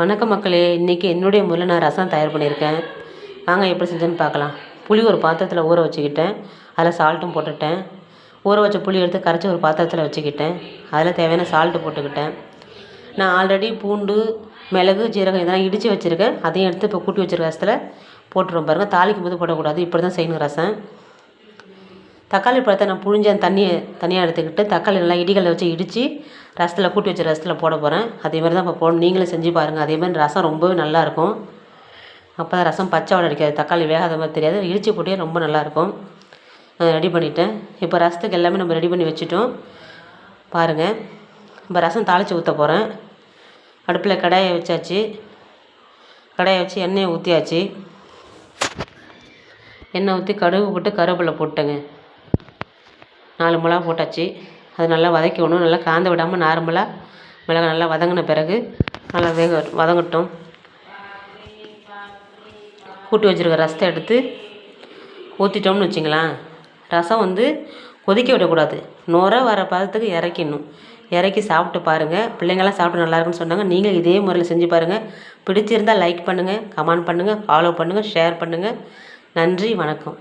வணக்கம் மக்களே. இன்றைக்கி என்னுடைய முறையில் நான் ரசம் தயார் பண்ணியிருக்கேன். வாங்க எப்படி செஞ்சேன்னு பார்க்கலாம். புளி ஒரு பாத்திரத்தில் ஊற வச்சுக்கிட்டேன். அதில் சால்ட்டும் போட்டுட்டேன். ஊற வச்ச புளி எடுத்து கரைச்சி ஒரு பாத்திரத்தில் வச்சுக்கிட்டேன். அதில் தேவையான சால்ட்டு போட்டுக்கிட்டேன். நான் ஆல்ரெடி பூண்டு, மிளகு, ஜீரகம் இதெல்லாம் இடித்து வச்சுருக்கேன். அதையும் எடுத்து இப்போ கூட்டி வச்சுருக்க ரசத்தில் போட்டுருவோம் பாருங்கள். தாளிக்கும் போது போடக்கூடாது, இப்படி தான் செய்யணும் ரசம். தக்காளி பழத்தை நான் புழிஞ்ச தண்ணியை தனியாக எடுத்துக்கிட்டு தக்காளி நல்லா இடிகளை வச்சு இடித்து ரசத்தில் கூட்டி வச்ச ரசத்தில் போட போகிறேன். அதேமாதிரி தான் இப்போ போடணும். நீங்களும் செஞ்சு பாருங்கள். அதேமாதிரி ரசம் ரொம்பவே நல்லாயிருக்கும். அப்போ தான் ரசம் பச்சை வாடை அடிக்காது, தக்காளி வேகாத மாதிரி தெரியாது. இடித்து போட்டே ரொம்ப நல்லாயிருக்கும். ரெடி பண்ணிவிட்டேன். இப்போ ரசத்துக்கு எல்லாமே நம்ம ரெடி பண்ணி வச்சுட்டோம் பாருங்கள். இப்போ ரசம் தாளித்து ஊற்ற போகிறேன். அடுப்பில் கடாயை வச்சாச்சு. கடாயை வச்சு எண்ணெயை ஊற்றியாச்சு. எண்ணெய் ஊற்றி கடுகு போட்டு கருவேப்பிலை போட்டேங்க. 4 மிளகா போட்டாச்சு. அது நல்லா வதக்கிடணும். நல்லா காந்த விடாமல் நார்மலாக மிளகாய் நல்லா வதங்கின பிறகு நல்லா வதங்கட்டும். கூட்டி வச்சுருக்க ரசத்தை எடுத்து ஊற்றிட்டோம்னு வச்சிங்களேன். ரசம் கொதிக்க விடக்கூடாது, நுர வர பதத்துக்கு இறக்கிடணும். இறக்கி சாப்பிட்டு பாருங்கள். பிள்ளைங்கள்லாம் சாப்பிட்டு நல்லாயிருக்குன்னு சொன்னாங்க. நீங்களும் இதே முறையில் செஞ்சு பாருங்கள். பிடிச்சிருந்தால் லைக் பண்ணுங்கள், கமெண்ட் பண்ணுங்கள், ஃபாலோ பண்ணுங்கள், ஷேர் பண்ணுங்கள். நன்றி, வணக்கம்.